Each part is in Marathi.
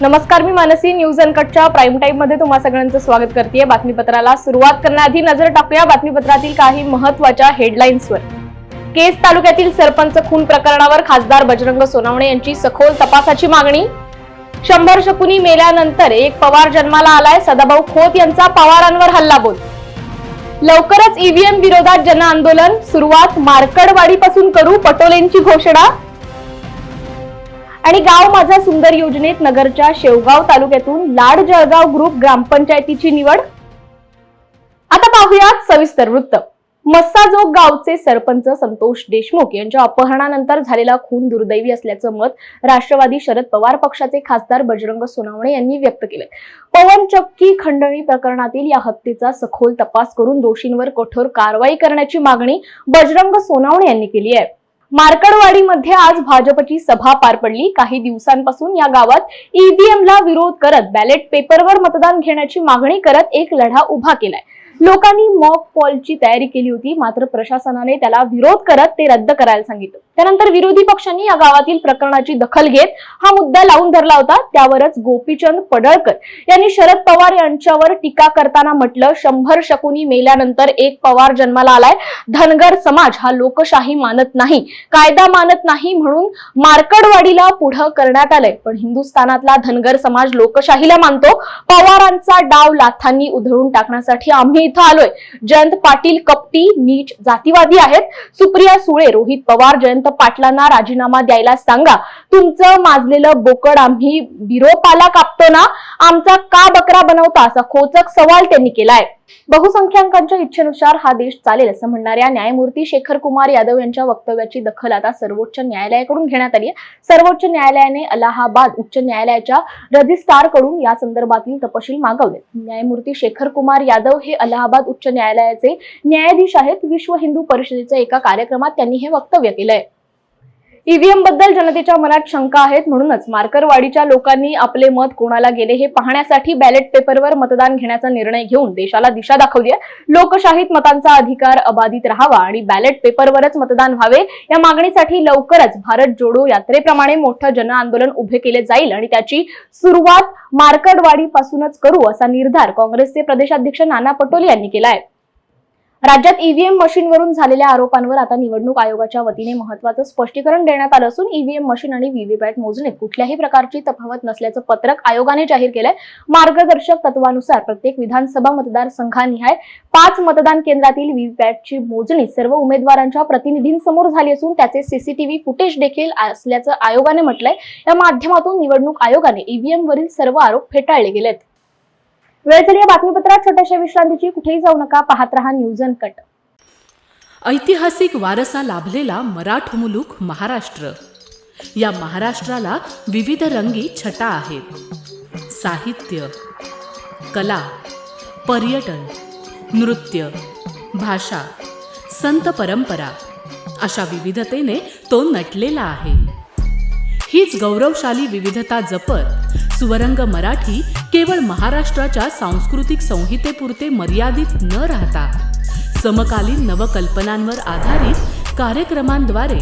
नमस्कार, मी मानसी. न्यूज अनकटच्या प्राईम टाइम मध्ये तुम्हा सगळ्यांचं स्वागत करते. बातमीपत्राला सुरुवात करण्याआधी नजर टाकूया बातमीपत्रातील काही महत्त्वाच्या हेडलाईन्सवर. केज तालुक्यातील सरपंच खून प्रकरणावर खासदार बजरंग सोनवणे यांची सखोल तपासाची मागणी. 100 शकुनी मेल्यानंतर एक पवार जन्माला आलाय. सदाभाऊ खोत यांचा पवारांवर हल्लाबोल. लवकरच ईव्हीएम विरोधात जन आंदोलन सुरुवात. मार्कडवाडीपासून करू पटोलेंची घोषणा. आणि गाव माझा सुंदर योजनेत नगरच्या शेवगाव तालुक्यातून लाड जळगाव ग्रुप ग्रामपंचायतीची निवड. आता पाहूयात सविस्तर वृत्त. मस्साजोग गावचे सरपंच संतोष देशमुख यांच्या अपहरणानंतर झालेला खून दुर्दैवी असल्याचं मत राष्ट्रवादी शरद पवार पक्षाचे खासदार बजरंग सोनवणे यांनी व्यक्त केले. पवन चक्की खंडणी प्रकरणातील या हत्येचा सखोल तपास करून दोषींवर कठोर कारवाई करण्याची मागणी बजरंग सोनवणे यांनी केली आहे. मार्कडवाडीमध्ये आज भाजपची सभा पार पडली. काही दिवसांपासून या गावात ईव्हीएमला विरोध करत बॅलेट पेपरवर मतदान घेण्याची मागणी करत एक लढा उभा केलाय. लोकांनी मॉक पॉलची तयारी केली होती, मात्र प्रशासनाने त्याला विरोध करत ते रद्द करायला सांगितलं. त्यानंतर विरोधी पक्षांनी या गावातील प्रकरणाची दखल घेत हा मुद्दा लावून धरला होता. त्यावरच गोपीचंद पडळकर यांनी शरद पवार यांच्यावर टीका करताना म्हटलं, 100 शकुनी मेल्यानंतर एक पवार जन्माला आलाय. धनगर समाज हा लोकशाही मानत नाही, कायदा मानत नाही, म्हणून मार्कडवाडीला पुढं करण्यात आलंय. पण हिंदुस्थानातला धनगर समाज लोकशाहीला मानतो. पवारांचा डाव लाथांनी उधळून टाकण्यासाठी आम्ही इथं आलोय. जयंत पाटील कपटी नीच जातीवादी आहेत. सुप्रिया सुळे, रोहित पवार जयंत पाटलांना राजीनामा द्यायला सांगा. तुमचं माजलेलं बोकड आम्ही बिरोपाला कापतो ना, आमचा का बकरा बनवता, असा खोचक सवाल त्यांनी केलाय. बहुसंख्याकांच्या इच्छेनुसार हा देश चालेल असं म्हणणाऱ्या न्यायमूर्ती शेखर कुमार यादव यांच्या वक्तव्याची दखल आता सर्वोच्च न्यायालयाकडून घेण्यात आली आहे. सर्वोच्च न्यायालयाने अलाहाबाद उच्च न्यायालयाच्या रजिस्ट्रारकडून या संदर्भातील तपशील मागवले. न्यायमूर्ती शेखर कुमार यादव हे अलाहाबाद उच्च न्यायालयाचे न्यायाधीश आहेत. विश्व हिंदू परिषदेच्या एका कार्यक्रमात त्यांनी हे वक्तव्य केलंय. ईव्हीएम बद्दल जनतेच्या मनात शंका आहेत, म्हणूनच मार्कडवाडीच्या लोकांनी आपले मत कोणाला गेले हे पाहण्यासाठी बॅलेट पेपरवर मतदान घेण्याचा निर्णय घेऊन देशाला दिशा दाखवली आहे. लोकशाहीत मतांचा अधिकार अबाधित राहावा आणि बॅलेट पेपरवरच मतदान व्हावे या मागणीसाठी लवकरच भारत जोडो यात्रेप्रमाणे मोठं जन आंदोलन उभे केले जाईल आणि त्याची सुरुवात मार्कडवाडीपासूनच करू असा निर्धार काँग्रेसचे प्रदेशाध्यक्ष नाना पटोले यांनी केला आहे. राज्यात ईव्हीएम मशीनवरून झालेल्या आरोपांवर आता निवडणूक आयोगाच्या वतीने महत्त्वाचं स्पष्टीकरण देण्यात आलं असून ईव्हीएम मशीन आणि व्हीव्हीपॅट मोजणीत कुठल्याही प्रकारची तफावत नसल्याचं पत्रक आयोगाने जाहीर केलंय. मार्गदर्शक तत्वानुसार प्रत्येक विधानसभा मतदारसंघानिहाय 5 मतदान केंद्रातील व्हीव्हीपॅटची मोजणी सर्व उमेदवारांच्या प्रतिनिधींसमोर झाली असून त्याचे सीसीटीव्ही फुटेज देखील असल्याचं आयोगाने म्हटलंय. या माध्यमातून निवडणूक आयोगाने ईव्हीएम वरील सर्व आरोप फेटाळले गेलेत. वेळ झाली बातमीपत्रात छोट्याशा विश्रांतीची. कुठेही जाऊ नका, पाहत रहा न्यूज अनकट. ऐतिहासिक वारसा लाभलेला मराठा मुलूक महाराष्ट्र. या महाराष्ट्राला विविध रंगी छटा आहेत. साहित्य, कला, पर्यटन, नृत्य, भाषा, संत परंपरा अशा विविधतेने तो नटलेला आहे. हीच गौरवशाली विविधता जपत स्वरंग मराठी केवळ महाराष्ट्राच्या सांस्कृतिक संहितेपुरते मर्यादित न राहता समकालीन नवकल्पनांवर आधारित कार्यक्रमांद्वारे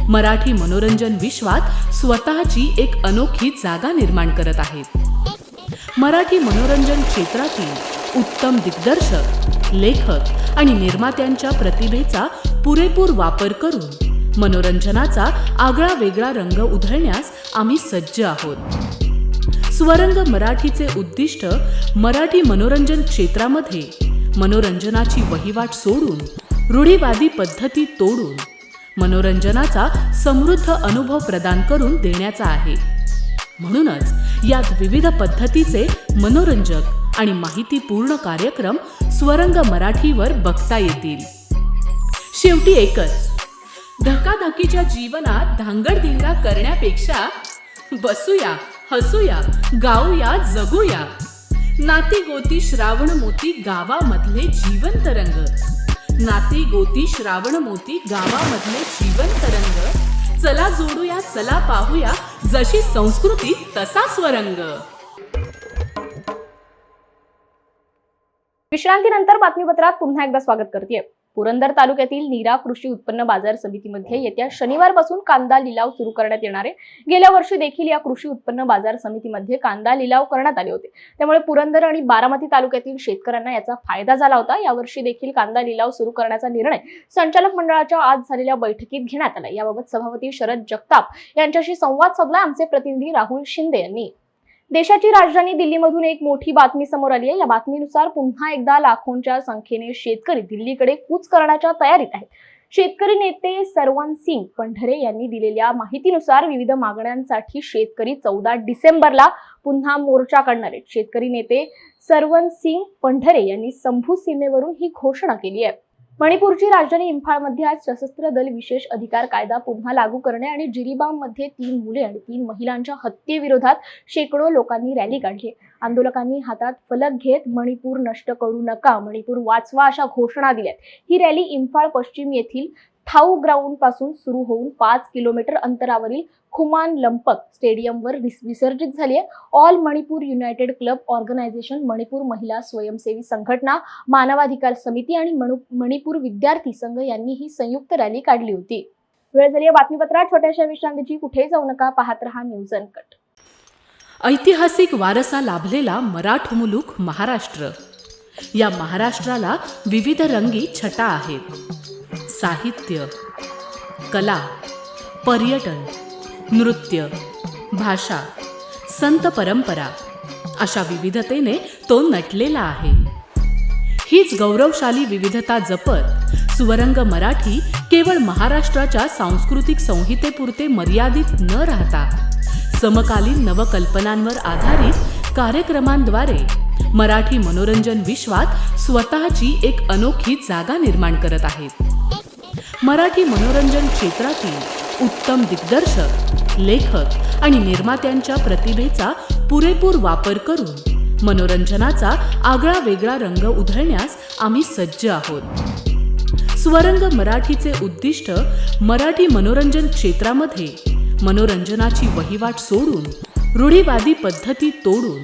मराठी मनोरंजन विश्वात स्वतःची एक अनोखी जागा निर्माण करत आहेत. मराठी मनोरंजन क्षेत्रातील उत्तम दिग्दर्शक, लेखक आणि निर्मात्यांच्या प्रतिभेचा पुरेपूर वापर करून मनोरंजनाचा आगळा वेगळा रंग उधळण्यास आम्ही सज्ज आहोत. स्वरंग मराठीचे उद्दिष्ट मराठी मनोरंजन क्षेत्रामध्ये मनोरंजनाची वहिवाट सोडून रूढीवादी पद्धती तोडून मनोरंजनाचा समृद्ध अनुभव प्रदान करून देण्याचा आहे. म्हणूनच यात विविध पद्धतीचे मनोरंजक आणि माहितीपूर्ण कार्यक्रम स्वरंग मराठीवर बघता येतील. शेवटी एकच, धकाधकीच्या जीवनात धांगडधिंगा करण्यापेक्षा बसूया, हसूया, गाऊया, जगूया. नाती गोती श्रावण मोती गावामधले जीवंत रंग. नाती गोती श्रावण मोती गावामधले जीवंत रंग. चला जोडूया, चला पाहूया, जशी संस्कृती तसा स्वरंग. विश्रांतीनंतर बातमीपत्रात पुन्हा एकदा स्वागत करते. पुरंदर तालुक्यातील नीरा कृषी उत्पन्न बाजार समितीमध्ये येत्या शनिवारपासून कांदा लिलाव सुरू करण्यात येणार आहे. गेल्या वर्षी देखील या कृषी उत्पन्न बाजार समितीमध्ये कांदा लिलाव करण्यात आले होते. त्यामुळे पुरंदर आणि बारामती तालुक्यातील शेतकऱ्यांना याचा फायदा झाला होता. यावर्षी देखील कांदा लिलाव सुरू करण्याचा निर्णय संचालक मंडळाच्या आज झालेल्या बैठकीत घेण्यात आला. याबाबत सभापती शरद जगताप यांच्याशी संवाद साधला आमचे प्रतिनिधी राहुल शिंदे यांनी. देशाची राजधानी दिल्लीमधून एक मोठी बातमी समोर आली आहे. या बातमीनुसार पुन्हा एकदा लाखोंच्या संख्येने शेतकरी दिल्लीकडे कूच करण्याच्या तयारीत आहेत. शेतकरी नेते सरवन सिंग पंढरे यांनी दिलेल्या माहितीनुसार विविध मागण्यांसाठी शेतकरी 14 डिसेंबरला पुन्हा मोर्चा काढणार आहेत. शेतकरी नेते सरवन सिंग पंढरे यांनी संभू सीमेवरून ही घोषणा केली आहे. मणिपूरची राजधानी इम्फाळमध्ये आज सशस्त्र दल विशेष अधिकार कायदा पुन्हा लागू करणे आणि जिरीबाममध्ये 3 मुले आणि 3 महिलांच्या हत्येविरोधात शेकडो लोकांनी रॅली काढली. आंदोलकांनी हातात फलक घेत मणिपूर नष्ट करू नका, मणिपूर वाचवा अशा घोषणा दिल्या. ही रॅली इम्फाळ पश्चिम येथील थाऊ ग्राउंड पासून सुरू होऊन 5 किलोमीटर अंतरावरील खुमान लंपक स्टेडियमवर विसर्जित झाली आहे. All Manipur united club organisation, Manipur महिला स्वयंसेवी संघटना, मानवाधिकार समिती आणि मणिपूर विद्यार्थी संघ यांनी ही संयुक्त रॅली काढली होती. वेळ झाली आहे बातमीपत्रात छोट्याशा विश्रांतीची. कुठेही जाऊ नका, पाहत रहा न्यूज अनकट. ऐतिहासिक वारसा लाभलेला मराठ मुलूक महाराष्ट्र. या महाराष्ट्राला विविध रंगी छटा आहेत. साहित्य, कला, पर्यटन, नृत्य, भाषा, संत परंपरा अशा विविधतेने तो नटलेला आहे. हीच गौरवशाली विविधता जपत सुवरंग मराठी केवळ महाराष्ट्राच्या सांस्कृतिक संहितेपुरते मर्यादित न राहता समकालीन नवकल्पनांवर आधारित कार्यक्रमांद्वारे मराठी मनोरंजन विश्वात स्वतःची एक अनोखी जागा निर्माण करत आहेत. मराठी मनोरंजन क्षेत्रातील उत्तम दिग्दर्शक, लेखक आणि निर्मात्यांच्या प्रतिभेचा पुरेपूर वापर करून मनोरंजनाचा आगळा वेगळा रंग उधळण्यास आम्ही सज्ज आहोत. स्वरंग मराठीचे उद्दिष्ट मराठी मनोरंजन क्षेत्रामध्ये मनोरंजनाची वहिवाट सोडून, रूढीवादी पद्धती तोडून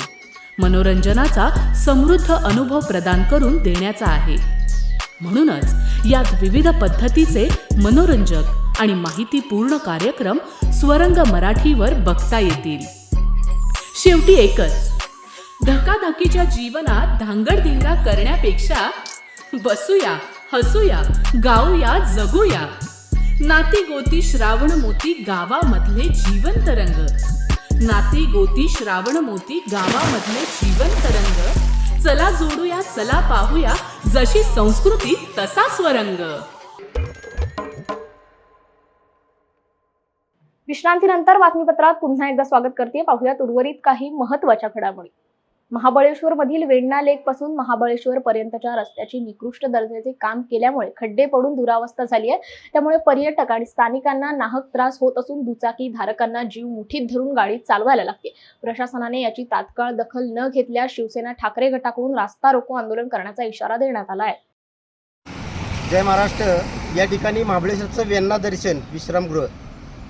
मनोरंजनाचा समृद्ध अनुभव प्रदान करून देण्याचा आहे. म्हणूनच यात विविध पद्धतीचे मनोरंजक आणि माहितीपूर्ण कार्यक्रम स्वरंग मराठीवर बघता येतील. शेवटी एकच, धकाधकीच्या जीवनात धांगडधिंगा करण्यापेक्षा बसूया, हसूया, गाऊया, जगूया. नाती गोती श्रावण मोती गावामधले जिवंत रंग. नाती गोती श्रावण मोती गावामधले जिवंत रंग. चला जोडूया, चला पाहूया, जशी संस्कृती तसा स्वरंग. विश्रांतीनंतर बातमीपत्रात पुन्हा एकदा स्वागत करते. पाहूयात उर्वरित काही महत्त्वाच्या घडामोडी. महाबळेश्वर मधील वेण्णा लेक पासून महाबळेश्वर पर्यंतच्या रस्त्याची निकृष्ट दर्जाचे काम केल्यामुळे खड्डे पडून दुरावस्था झाली आहे. त्यामुळे पर्यटक आणि स्थानिकांना नाहक त्रास होत असून दुचाकी धारकांना जीव मुठीत धरून गाडी चालवायला लागते. प्रशासनाने याची तात्काळ दखल न घेतल्यास शिवसेना ठाकरे गटाकडून रास्ता रोको आंदोलन करण्याचा इशारा देण्यात आला आहे. जय महाराष्ट्र. या ठिकाणी महाबळेश्वरचं वेण्णा दर्शन विश्रामगृह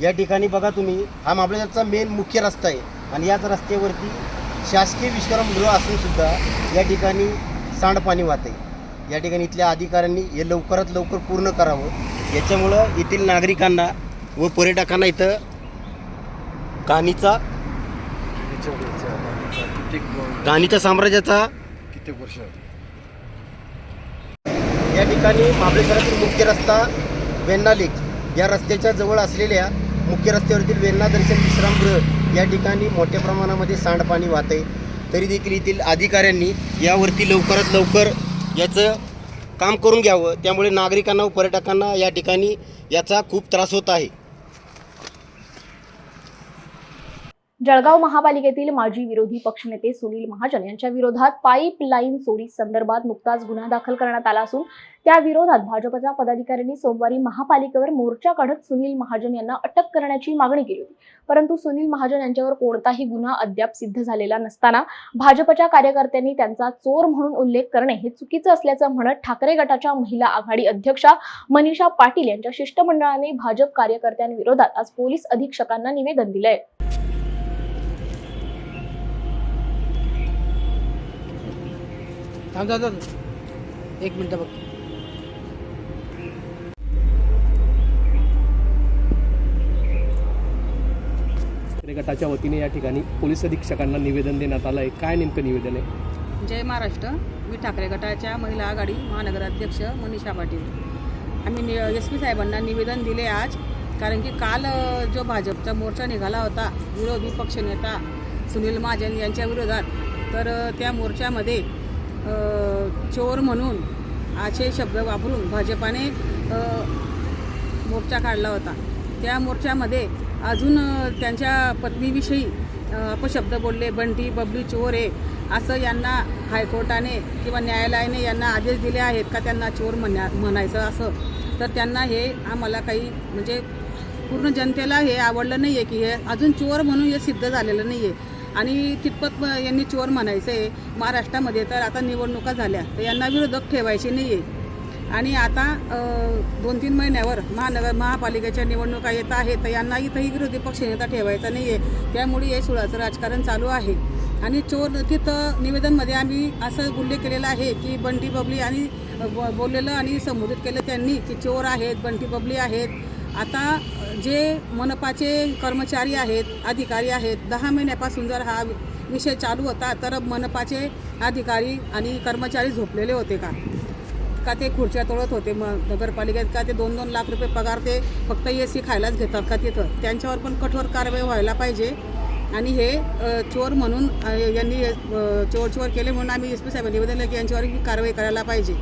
या ठिकाणी बघा तुम्ही, हा महाबळेश्वरचा मेन मुख्य रस्ता आहे आणि याच रस्त्यावरती शासकीय विश्रामगृह असून सुद्धा या ठिकाणी सांडपाणी वाहते. या ठिकाणी इथल्या अधिकाऱ्यांनी हे लवकरात लवकर पूर्ण करावं. याच्यामुळं येथील नागरिकांना व पर्यटकांना इथं कानीच्या साम्राज्याचा कित्येक वर्ष या ठिकाणी महाबळेश्वरातील मुख्य रस्ता वेण्णा लेक या रस्त्याच्या जवळ असलेल्या मुख्य रस्त्यावरील वेण्णा दर्शन विश्रामगृह या ठिकाणी मोठ्या प्रमाणामध्ये सांडपाणी वाहते. तरी देखील येथील अधिकाऱ्यांनी यावरती लवकरात लवकर याचं काम करून घ्यावं. त्यामुळे नागरिकांना व पर्यटकांना या ठिकाणी याचा खूप त्रास होत आहे. जळगाव महापालिकेतील माजी विरोधी पक्षनेते सुनील महाजन यांच्या विरोधात पाईपलाईन चोरी संदर्भात नुकताच गुन्हा दाखल करण्यात आला असून त्या विरोधात भाजपच्या पदाधिकाऱ्यांनी सोमवारी महापालिकेवर मोर्चा काढत सुनील महाजन यांना अटक करण्याची मागणी केली होती. परंतु सुनील महाजन यांच्यावर कोणताही गुन्हा अद्याप सिद्ध झालेला नसताना भाजपच्या कार्यकर्त्यांनी त्यांचा चोर म्हणून उल्लेख करणे हे चुकीचं असल्याचं म्हणत ठाकरे गटाच्या महिला आघाडी अध्यक्षा मनीषा पाटील यांच्या शिष्टमंडळाने भाजप कार्यकर्त्यांविरोधात आज पोलीस अधीक्षकांना निवेदन दिलंय. थांब एक मिनिट बघ. गटाच्या वतीने या ठिकाणी पोलीस अधीक्षकांना निवेदन देण्यात आलं आहे. काय नेमकं निवेदन आहे? जय महाराष्ट्र. मी ठाकरे गटाच्या महिला आघाडी महानगराध्यक्ष मनीषा पाटील. आम्ही SP साहेबांना निवेदन दिले आज, कारण की काल जो भाजपचा मोर्चा निघाला होता विरोधी पक्षनेता सुनील महाजन यांच्या विरोधात, तर त्या मोर्चामध्ये चोर म्हणून असे शब्द वापरून भाजपाने मोर्चा काढला होता. त्या मोर्चामध्ये अजून त्यांच्या पत्नीविषयी अपशब्द बोलले, बंटी बबली चोर आहे असं यांना हायकोर्टाने किंवा न्यायालयाने यांना आदेश दिले आहेत का त्यांना चोर म्हणायचं असं. तर त्यांना हे आम्हाला काही म्हणजे पूर्ण जनतेला हे आवडलं नाही आहे की हे अजून चोर म्हणून हे सिद्ध झालेलं नाही आहे. आणि कितपत यांनी चोर म्हणायचं आहे महाराष्ट्रामध्ये. तर आता निवडणुका झाल्या तर यांना विरोधक ठेवायचे नाही आहे. आणि आता 2-3 महिन्यावर महापालिकेच्या निवडणुका येत आहेत, तर यांना इथंही विरोधी पक्षनेता ठेवायचा नाही आहे. त्यामुळे हे सुळाचं राजकारण चालू आहे. आणि चोर तिथं निवेदनमध्ये आम्ही असं उल्लेख केलेला आहे की बंटी बबली आणि बोललेलं आणि संबोधित केलं त्यांनी की चोर आहेत, बंटी बबली आहेत. आता जे मनपाचे कर्मचारी आहेत, अधिकारी आहेत, 10 महिन्यापासून जर हा विषय चालू होता तर मनपाचे अधिकारी आणि कर्मचारी झोपलेले होते का ते खुर्च्या तोडत होते नगरपालिकेत का ते 2-2 लाख रुपये पगार ते फक्त AC खायलाच घेतात का तिथं? त्यांच्यावर पण कठोर कारवाई व्हायला पाहिजे. आणि हे चोर म्हणून यांनी चोर केले म्हणून आम्ही SP साहेबांनी निवेदन दिलं की यांच्यावर कारवाई करायला पाहिजे.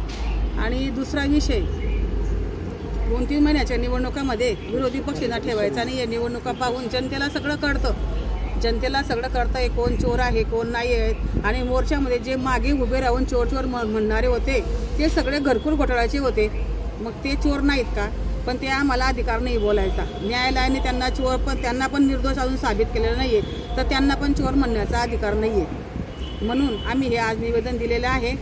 आणि दुसरा विषय, 2-3 महिन्याच्या निवडणुकामध्ये विरोधी पक्षांना ठेवायचा नाही आहे. निवडणुका पाहून जनतेला सगळं कळतं आहे कोण चोर आहे कोण नाही आहेत. आणि मोर्चामध्ये जे मागे उभे राहून चोर म्हणणारे होते ते सगळे घरकुल घोटाळ्याचे होते. मग ते चोर नाहीत का? पण ते आम्हाला अधिकार नाही बोलायचा. न्यायालयाने त्यांना पण निर्दोष अजून साबित केलेलं नाही आहे, तर त्यांना पण चोर म्हणण्याचा अधिकार नाही आहे. म्हणून आम्ही हे आज निवेदन दिलेलं आहे.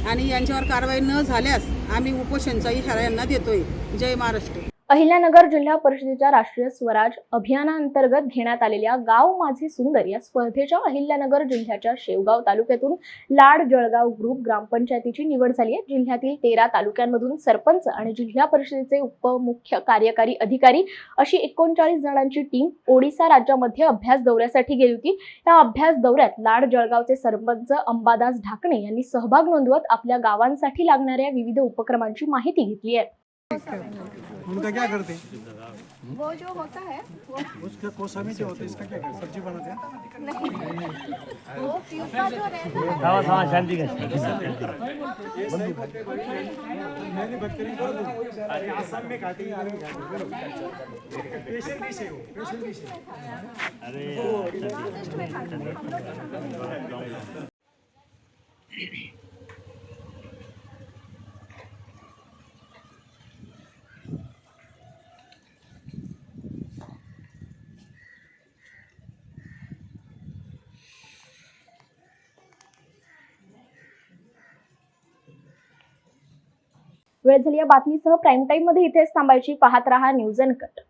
आणि यांच्यावर कारवाई न झाल्यास आम्ही उपोषणचा इशारा यांना देतोय. जय महाराष्ट्र. अहिल्यानगर जिल्हा परिषदेच्या राष्ट्रीय स्वराज अभियानांतर्गत घेण्यात आलेल्या गाव माझे सुंदर या स्पर्धेच्या अहिल्यानगर जिल्ह्याच्या शेवगाव तालुक्यातून लाड जळगाव ग्रुप ग्रामपंचायतीची निवड झाली आहे. जिल्ह्यातील 13 तालुक्यांमधून सरपंच आणि जिल्हा परिषदेचे उपमुख्य कार्यकारी अधिकारी अशी 39 जणांची टीम ओडिसा राज्यामध्ये अभ्यास दौऱ्यासाठी गेली होती. या अभ्यास दौऱ्यात लाड जळगावचे सरपंच अंबादास ढाकणे यांनी सहभाग नोंदवत आपल्या गावांसाठी लागणाऱ्या विविध उपक्रमांची माहिती घेतली आहे. उनका क्या करते हैं? वो जो होता है वो उसका कोसा में जो होता है इसका क्या करते? सब्जी बनाते हैं? नहीं, वो प्यूपा जो रहता है शांति मैंने बकरी कर दूं। अरे आसाम में काटी पेशेंट डिश है वो, पेशेंट डिश है। वेळ झाली या बातमीसह प्राईम टाइम मध्ये इथेच थांबायची. पाहत रहा न्यूज अनकट.